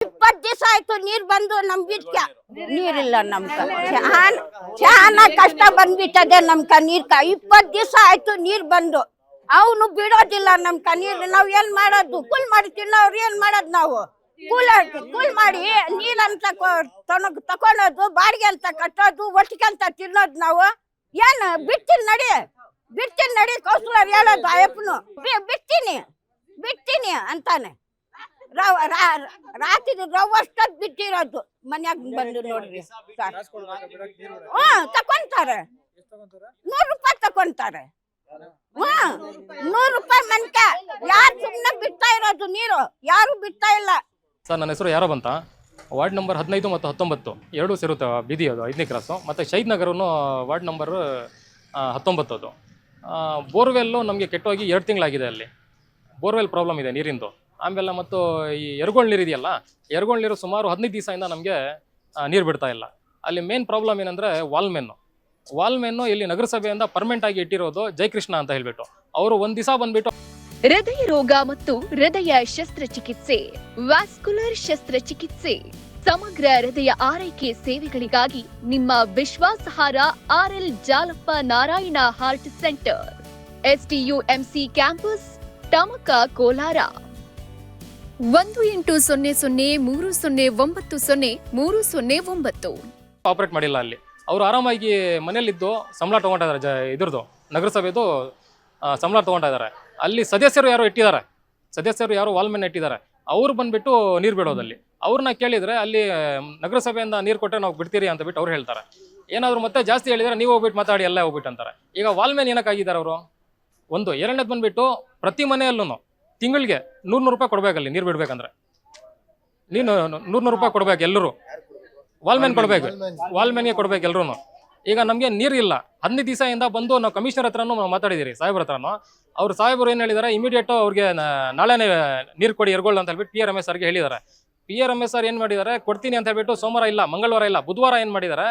20 ದಿವಸ ಆಯ್ತು ನೀರ್ ಬಂದು ನಮ್ಗಿದ್ಕ ನೀರಿಲ್ಲ ನಮ್ಕ ಚಾನ ಕಷ್ಟ ಬಂದ್ಬಿಟ್ಟದೆ ನಮ್ಕ ನೀರ್ಕ 20 ದಿವಸ ಆಯ್ತು ನೀರ್ ಬಂದು ಅವನು ಬಿಡೋದಿಲ್ಲ ನಮ್ಕ ನೀರ್ ನಾವ್ ಏನ್ ಮಾಡೋದು ಕೂಲ್ ಮಾಡಿ ತಿನ್ನೋರು ಏನ್ ಮಾಡೋದು ನಾವು ಕೂಲ್ ಮಾಡಿ ನೀರಂತ ತಕೊಳೋದು ಬಾಡಿಗೆ ಅಂತ ಕಟ್ಟೋದು ಒಟ್ಟಿಗೆ ಅಂತ ತಿನ್ನೋದು ನಾವು ಏನ್ ಬಿಡ್ತೀನಿ ನಡಿ ಕೌನ್ಸಿಲರ್ ಹೇಳೋದು ಅಯ್ಯಪ್ಪನು ಬಿಡ್ತೀನಿ ಅಂತಾನೆ ರಾತ್ರಿ ರವಷ್ಟದ್ ಬಿಟ್ಟಿರೋದು ಮನ್ಯಾಗ ಬಂದು ನೋಡ್ರಿ ತಕೊಂತಾರೆ 100 ರೂಪಾಯಿ ತಕೊಂತಾರೆ 100 ರೂಪಾಯಿ ಮನ್ಕ ಯಾರು ಸುಮ್ಮನೆ ಬಿಡ್ತಾ ಇರೋದು ನೀರು ಯಾರು ಬಿಡ್ತಾ ಇಲ್ಲ ಸರ್. ನನ್ನ ಹೆಸರು ಯಾರೋ ಬಂತ, ವಾರ್ಡ್ ನಂಬರ್ 15 ಮತ್ತು 19 ಎರಡೂ ಸೇರುತ್ತೆ ಬೀದಿ ಅದು 5ನೇ ಕ್ರಾಸು, ಮತ್ತು ಶಹೀದ್ ನಗರನು ವಾರ್ಡ್ ನಂಬರ್ 19 ಅದು. ಬೋರ್ವೆಲ್ಲು ನಮಗೆ ಕೆಟ್ಟೋಗಿ 2 ತಿಂಗಳಾಗಿದೆ. ಅಲ್ಲಿ ಬೋರ್ವೆಲ್ ಪ್ರಾಬ್ಲಮ್ ಇದೆ ನೀರಿಂದು. ಆಮೇಲೆ ಮತ್ತು ಈ ಎರ್ಗೋಳ್ ನೀರು ಇದೆಯಲ್ಲ, ಎರ್ಗೋಳ್ ನೀರು ಸುಮಾರು 15 ದಿವಸದಿಂದ ನಮಗೆ ನೀರು ಬಿಡ್ತಾ ಇಲ್ಲ. ಅಲ್ಲಿ ಮೇನ್ ಪ್ರಾಬ್ಲಮ್ ಏನಂದರೆ ವಾಲ್ಮೆನ್ನು ಇಲ್ಲಿ ನಗರಸಭೆಯಿಂದ ಪರ್ಮನೆಂಟ್ ಆಗಿ ಇಟ್ಟಿರೋದು ಜಯಕೃಷ್ಣ ಅಂತ ಹೇಳ್ಬಿಟ್ಟು ಅವರು ಒಂದು ದಿವಸ ಬಂದ್ಬಿಟ್ಟು ಹೃದಯ ರೋಗ ಮತ್ತು ಹೃದಯ ಶಸ್ತ್ರಚಿಕಿತ್ಸೆ, ವ್ಯಾಸ್ಕುಲರ್ ಶಸ್ತ್ರಚಿಕಿತ್ಸೆ, ಸಮಗ್ರ ಹೃದಯ ಆರೈಕೆ ಸೇವೆಗಳಿಗಾಗಿ ನಿಮ್ಮ ವಿಶ್ವಾಸಾರ್ಹ RL Jalappa Narayana heart centre, STUMC campus, Tamaka, Kolar. 180030090309 operate ಮಾಡಿಲ್ಲ. ಅಲ್ಲಿ ಅವರು ಆರಾಮಾಗಿ ಮನೆಯಲ್ಲಿದ್ದು ಸಂಬಳ ತೊಗೊಂಡಿದ್ದಾರೆ. ಇದ್ರದ್ದು ನಗರಸಭೆದು ಸಂಬಳ ತೊಗೊಂಡಿದ್ದಾರೆ. ಅಲ್ಲಿ ಸದಸ್ಯರು ಯಾರೋ ವಾಲ್ಮೆನ್ ಇಟ್ಟಿದ್ದಾರೆ. ಅವ್ರು ಬಂದ್ಬಿಟ್ಟು ನೀರು ಬಿಡೋದಲ್ಲಿ ಅವ್ರನ್ನ ಕೇಳಿದರೆ ಅಲ್ಲಿ ನಗರಸಭೆಯಿಂದ ನೀರು ಕೊಟ್ಟರೆ ನಾವು ಬಿಡ್ತೀರಿ ಅಂತ ಬಿಟ್ಟು ಅವ್ರು ಹೇಳ್ತಾರೆ. ಏನಾದರೂ ಮತ್ತೆ ಜಾಸ್ತಿ ಹೇಳಿದರೆ ನೀವು ಹೋಗ್ಬಿಟ್ಟು ಮಾತಾಡಿ ಎಲ್ಲ ಹೋಗ್ಬಿಟ್ಟು ಅಂತಾರೆ. ಈಗ ವಾಲ್ಮೆನ್ ಏನಕ್ಕಾಗಿದ್ದಾರೆ ಅವರು? ಒಂದು ಎರಡನೇದು ಬಂದ್ಬಿಟ್ಟು ಪ್ರತಿ ಮನೆಯಲ್ಲೂ ತಿಂಗಳಿಗೆ 100 ರೂಪಾಯಿ ಕೊಡ್ಬೇಕಲ್ಲಿ ನೀರು ಬಿಡ್ಬೇಕಂದ್ರೆ. ನೀನು 100 ರೂಪಾಯಿ ಕೊಡ್ಬೇಕು ಎಲ್ಲರೂ. ವಾಲ್ಮೆನ್ಗೆ ಕೊಡ್ಬೇಕು ಎಲ್ಲರೂ. ಈಗ ನಮಗೆ ನೀರು ಇಲ್ಲ. 15 ದಿವಸದಿಂದ ಬಂದು ನಾವು ಕಮಿಷನರ್ ಹತ್ರನೂ ಮಾತಾಡಿದ್ದೀರಿ, ಸಾಹೇಬ್ರ ಹತ್ರನೂ. ಅವ್ರು ಸಾಹೇಬರು ಏನು ಹೇಳಿದ್ದಾರೆ, ಇಮಿಡಿಯೇಟು ಅವ್ರಿಗೆ ನಾಳೆನೇ ನೀರು ಕೊಡಿ ಎರ್ಗೋಳ್ ಅಂತ ಹೇಳ್ಬಿಟ್ಟು PRMS ಸರ್ಗೆ ಹೇಳಿದ್ದಾರೆ. PRMS ಸರ್ ಏನು ಮಾಡಿದ್ದಾರೆ, ಕೊಡ್ತೀನಿ ಅಂತ ಹೇಳ್ಬಿಟ್ಟು ಸೋಮವಾರ ಇಲ್ಲ, ಮಂಗಳವಾರ ಇಲ್ಲ, ಬುಧವಾರ ಏನು ಮಾಡಿದ್ದಾರೆ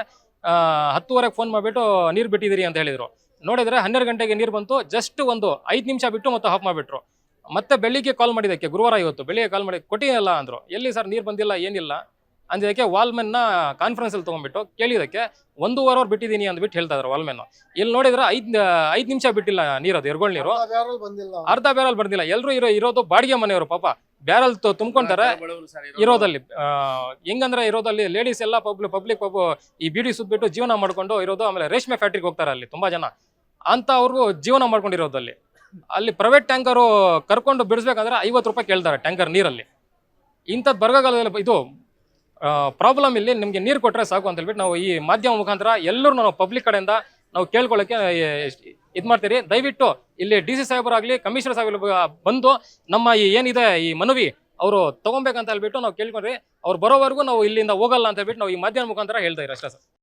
10:30ಗೆ ಫೋನ್ ಮಾಡಿಬಿಟ್ಟು ನೀರು ಬಿಟ್ಟಿದ್ದೀರಿ ಅಂತ ಹೇಳಿದರು. ನೋಡಿದರೆ 12 ಗಂಟೆಗೆ ನೀರು ಬಂತು. ಜಸ್ಟ್ ಒಂದು 5 ನಿಮಿಷ ಬಿಟ್ಟು ಮತ್ತೆ ಆಫ್ ಮಾಡಿಬಿಟ್ರು. ಮತ್ತೆ ಬೆಳಿಗ್ಗೆ ಕಾಲ್ ಮಾಡಿದ್ದಕ್ಕೆ, ಗುರುವಾರ ಇವತ್ತು ಬೆಳಿಗ್ಗೆ ಕಾಲ್ ಮಾಡಿ ಕೊಟ್ಟಿಲ್ಲ ಅಂದರು. ಎಲ್ಲಿ ಸರ್ ನೀರು ಬಂದಿಲ್ಲ ಏನಿಲ್ಲ ಅಂದಿದ್ದಕ್ಕೆ ವಾಲ್ಮೆನ್ನ ಕಾನ್ಫರೆನ್ಸಲ್ಲಿ ತೊಗೊಂಡ್ಬಿಟ್ಟು ಕೇಳಿದ್ದಕ್ಕೆ 1.5 ಅವರ್ ಬಿಟ್ಟಿದ್ದೀನಿ ಅಂದ್ಬಿಟ್ಟು ಹೇಳ್ತಾ ಇದ್ದಾರೆ ವಾಲ್ಮೆನ್ನು. ಇಲ್ಲಿ ನೋಡಿದ್ರೆ 5 ನಿಮಿಷ ಬಿಟ್ಟಿಲ್ಲ ನೀರದು ಎರ್ಗೋಳ್ ನೀರು, ಅರ್ಧ ಬ್ಯಾರಲ್ ಬಂದಿಲ್ಲ. ಎಲ್ಲರೂ ಇರೋದು ಬಾಡಿಗೆ ಮನೆಯವರು, ಪಾಪ ಬ್ಯಾರಲ್ ತುಂಬ್ಕೊಂತಾರೆ ಇರೋದಲ್ಲಿ. ಹೆಂಗಂದ್ರೆ ಇರೋದಲ್ಲಿ ಲೇಡೀಸ್ ಎಲ್ಲ ಪಬ್ಲಿಕ್ ಈ ಬೀಡಿ ಸುದ್ಬಿಟ್ಟು ಜೀವನ ಮಾಡ್ಕೊಂಡು ಇರೋದು. ಆಮೇಲೆ ರೇಷ್ಮೆ ಫ್ಯಾಕ್ಟ್ರಿಗೆ ಹೋಗ್ತಾರೆ ಅಲ್ಲಿ ತುಂಬಾ ಜನ ಅಂತ, ಅವ್ರಿಗೂ ಜೀವನ ಮಾಡ್ಕೊಂಡಿರೋದಲ್ಲಿ. ಅಲ್ಲಿ ಪ್ರೈವೇಟ್ ಟ್ಯಾಂಕರು ಕರ್ಕೊಂಡು ಬಿಡಿಸ್ಬೇಕಂದ್ರೆ 50 ರೂಪಾಯಿ ಕೇಳ್ತಾರೆ ಟ್ಯಾಂಕರ್ ನೀರಲ್ಲಿ. ಇಂಥದ್ದು ಬರಗಾಲದಲ್ಲಿ ಇದು ಪ್ರಾಬ್ಲಮ್. ಇಲ್ಲಿ ನಿಮಗೆ ನೀರು ಕೊಟ್ಟರೆ ಸಾಕು ಅಂತ ಹೇಳ್ಬಿಟ್ಟು ನಾವು ಈ ಮಾಧ್ಯಮ ಮುಖಾಂತರ ಎಲ್ಲರೂ ನಾವು ಪಬ್ಲಿಕ್ ಕಡೆಯಿಂದ ನಾವು ಕೇಳ್ಕೊಳ್ಳೋಕ್ಕೆ ಇದು ಮಾಡ್ತೀರಿ. ದಯವಿಟ್ಟು ಇಲ್ಲಿ DC ಸಾಹೇಬರಾಗಲಿ ಕಮಿಷನರ್ ಸಾಹೇಬ್ ಬಂದು ನಮ್ಮ ಈ ಏನಿದೆ ಈ ಮನವಿ ಅವರು ತೊಗೊಬೇಕಂತ ಹೇಳ್ಬಿಟ್ಟು ನಾವು ಕೇಳ್ಕೊಂಡ್ರಿ. ಅವ್ರು ಬರೋವರೆಗೂ ನಾವು ಇಲ್ಲಿಂದ ಹೋಗಲ್ಲ ಅಂತ ಹೇಳ್ಬಿಟ್ಟು ನಾವು ಈ ಮಾಧ್ಯಮ ಮುಖಾಂತರ ಹೇಳ್ತಾ ಇದ್ದೀವಿ ಅಷ್ಟೇ ಸರ್.